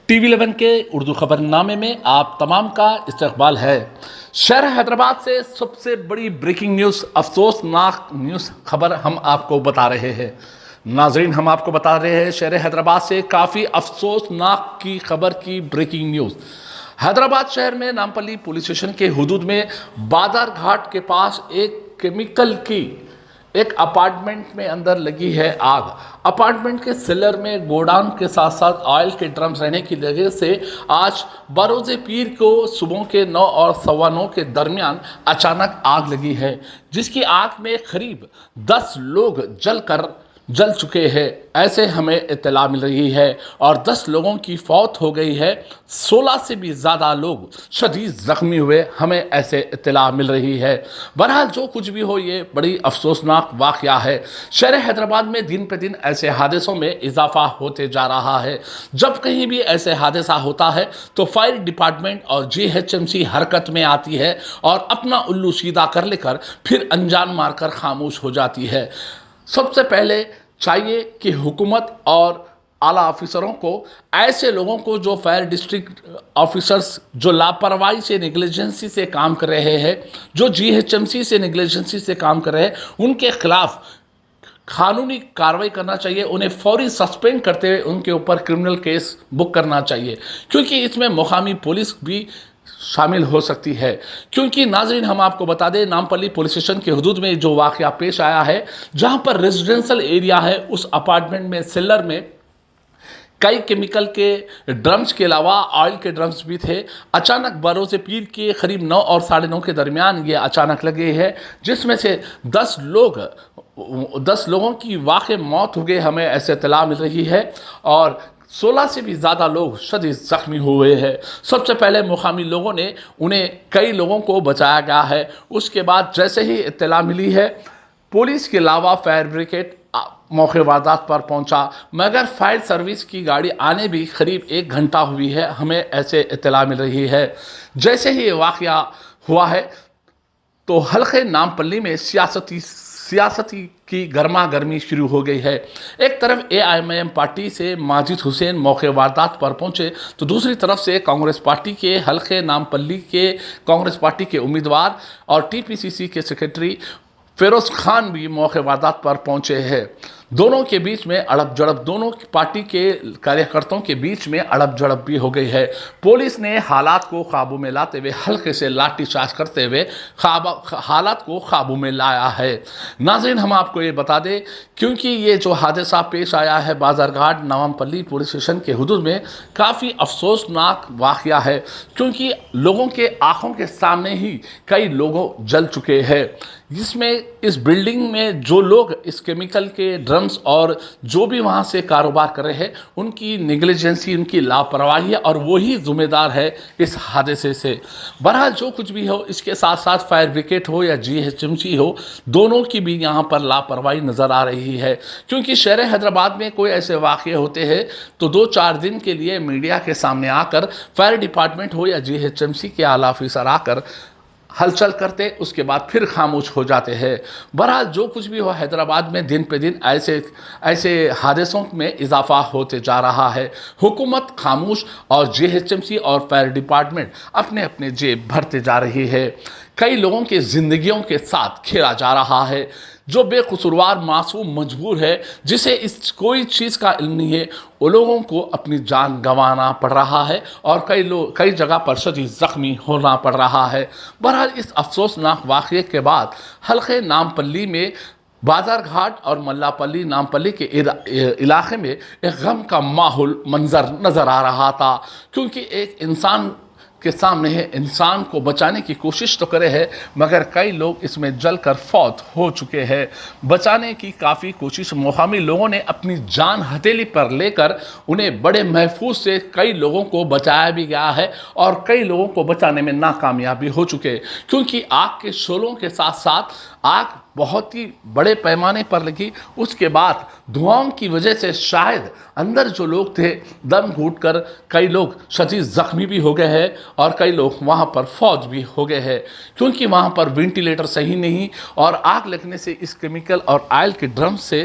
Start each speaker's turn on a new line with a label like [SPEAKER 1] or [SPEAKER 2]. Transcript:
[SPEAKER 1] TV11 کے اردو خبر نامے میں آپ تمام کا استقبال ہے۔ شہر حیدرآباد سے سب سے بڑی بریکنگ نیوز، افسوسناک نیوز خبر ہم آپ کو بتا رہے ہیں۔ ناظرین، ہم آپ کو بتا رہے ہیں شہر حیدرآباد سے کافی افسوسناک کی خبر کی بریکنگ نیوز۔ حیدرآباد شہر میں نامپلی پولیس اسٹیشن کے حدود میں بازار گھاٹ کے پاس ایک کیمیکل کی ایک اپارٹمنٹ میں اندر لگی ہے آگ۔ اپارٹمنٹ کے سیلر میں گوڈاؤن کے ساتھ ساتھ آئل کے ڈرمز رہنے کی وجہ سے آج بروز پیر کو صبح کے 9 اور 9:15 کے درمیان اچانک آگ لگی ہے، جس کی آگ میں قریب 10 لوگ جل چکے ہیں، ایسے ہمیں اطلاع مل رہی ہے، اور 10 لوگوں کی فوت ہو گئی ہے، 16 سے بھی زیادہ لوگ شدید زخمی ہوئے، ہمیں ایسے اطلاع مل رہی ہے۔ بہرحال جو کچھ بھی ہو، یہ بڑی افسوسناک واقعہ ہے۔ شہر حیدرآباد میں دن پہ دن ایسے حادثوں میں اضافہ ہوتے جا رہا ہے۔ جب کہیں بھی ایسے حادثہ ہوتا ہے تو فائر ڈپارٹمنٹ اور GHMC حرکت میں آتی ہے اور اپنا الو سیدھا کر لے کر پھر انجان مار کر خاموش ہو جاتی ہے۔ سب سے پہلے چاہیے کہ حکومت اور اعلیٰ آفیسروں کو ایسے لوگوں کو جو فائر ڈسٹرکٹ آفیسرز جو لاپرواہی سے نیگلیجنسی سے کام کر رہے ہیں، جو GHMC سے نیگلیجنسی سے کام کر رہے ہیں، ان کے خلاف قانونی کارروائی کرنا چاہیے، انہیں فوری سسپینڈ کرتے ہوئے ان کے اوپر کرمنل کیس بک کرنا چاہیے، کیونکہ اس میں مقامی پولیس بھی شامل ہو سکتی ہے۔ کیونکہ ناظرین، ہم آپ کو بتا دیں، نامپلی پولیس اسٹیشن کے حدود میں جو واقعہ پیش آیا ہے، جہاں پر ریزیڈنشل ایریا ہے، اس اپارٹمنٹ میں سیلر میں کئی کیمیکل کے ڈرمز کے علاوہ آئل کے ڈرمز بھی تھے۔ اچانک بروز پیر کے قریب 9 اور 9:30 کے درمیان یہ اچانک لگے ہے، جس میں سے 10 لوگوں کی واقع موت ہو گئی، ہمیں ایسے اطلاع مل رہی ہے، اور 16 سے بھی زیادہ لوگ شدید زخمی ہوئے ہیں۔ سب سے پہلے مقامی لوگوں نے انہیں کئی لوگوں کو بچایا گیا ہے۔ اس کے بعد جیسے ہی اطلاع ملی ہے، پولیس کے علاوہ فائر بریگیڈ موقع واردات پر پہنچا، مگر فائر سروس کی گاڑی آنے بھی قریب 1 گھنٹہ ہوئی ہے، ہمیں ایسے اطلاع مل رہی ہے۔ جیسے ہی یہ واقعہ ہوا ہے تو حلقے نامپلی میں سیاسی کی گرما گرمی شروع ہو گئی ہے۔ ایک طرف AIMIM پارٹی سے ماجد حسین موقع واردات پر پہنچے تو دوسری طرف سے کانگریس پارٹی کے حلقے نامپلی کے کانگریس پارٹی کے امیدوار اور TPCC کے سیکرٹری فیروز خان بھی موقع واردات پر پہنچے ہیں۔ دونوں کے بیچ میں اڑپ جڑپ، دونوں پارٹی کے کارکردوں کے بیچ میں اڑپ جڑپ بھی ہو گئی ہے۔ پولیس نے حالات کو قابو میں لاتے ہوئے ہلکے سے لاٹھی چارج کرتے ہوئے حالات کو قابو میں لایا ہے۔ ناظرین، ہم آپ کو یہ بتا دیں، کیونکہ یہ جو حادثہ پیش آیا ہے بازار گھاٹ نامپلی پولیس اسٹیشن کے حدود میں، کافی افسوسناک واقعہ ہے، کیونکہ لوگوں کے آنکھوں کے سامنے ہی کئی لوگوں جل چکے ہیں، جس میں اس بلڈنگ میں جو لوگ اس کیمیکل کے ڈرمز اور جو بھی وہاں سے کاروبار کر رہے ہیں، ان کی نیگلیجنسی، ان کی لاپرواہی ہے، اور وہی ذمہ دار ہے اس حادثے سے۔ بہرحال جو کچھ بھی ہو، اس کے ساتھ ساتھ فائر بریگیڈ ہو یا GHMC ہو، دونوں کی بھی یہاں پر لاپرواہی نظر آ رہی ہے، کیونکہ شہر حیدرآباد میں کوئی ایسے واقعے ہوتے ہیں تو 2-4 دن کے لیے میڈیا کے سامنے آ کر فائر ڈپارٹمنٹ ہو یا GHMC کے اعلیٰ آفیسر آ کر ہلچل کرتے، اس کے بعد پھر خاموش ہو جاتے ہیں۔ بہرحال جو کچھ بھی ہو، حیدرآباد میں دن پہ دن ایسے حادثوں میں اضافہ ہوتے جا رہا ہے۔ حکومت خاموش اور GHMC اور فائر ڈپارٹمنٹ اپنے جیب بھرتے جا رہی ہے۔ کئی لوگوں کے زندگیوں کے ساتھ کھیلا جا رہا ہے۔ جو بے قصوروار معصوم مجبور ہے، جسے کوئی چیز کا علم نہیں ہے، وہ لوگوں کو اپنی جان گنوانا پڑ رہا ہے، اور کئی جگہ پر شدید زخمی ہونا پڑ رہا ہے۔ بہرحال اس افسوسناک واقعے کے بعد حلقے نامپلی میں بازار گھاٹ اور ملاپلی نامپلی کے علاقے میں ایک غم کا منظر نظر آ رہا تھا، کیونکہ ایک انسان کے سامنے ہے، انسان کو بچانے کی کوشش تو کرے ہے، مگر کئی لوگ اس میں جل کر فوت ہو چکے ہیں۔ بچانے کی کافی کوشش مقامی لوگوں نے اپنی جان ہتھیلی پر لے کر انہیں بڑے محفوظ سے کئی لوگوں کو بچایا بھی گیا ہے، اور کئی لوگوں کو بچانے میں ناکامیابی ہو چکے، کیونکہ آگ کے شعلوں کے ساتھ ساتھ آگ بہت ہی بڑے پیمانے پر لگی۔ اس کے بعد دھواؤں کی وجہ سے شاید اندر جو لوگ تھے دم گھوٹ کر کئی لوگ شدید زخمی بھی ہو گئے ہیں، اور کئی لوگ وہاں پر فوت بھی ہو گئے ہیں، کیونکہ وہاں پر وینٹیلیٹر صحیح نہیں، اور آگ لگنے سے اس کیمیکل اور آئل کے ڈرم سے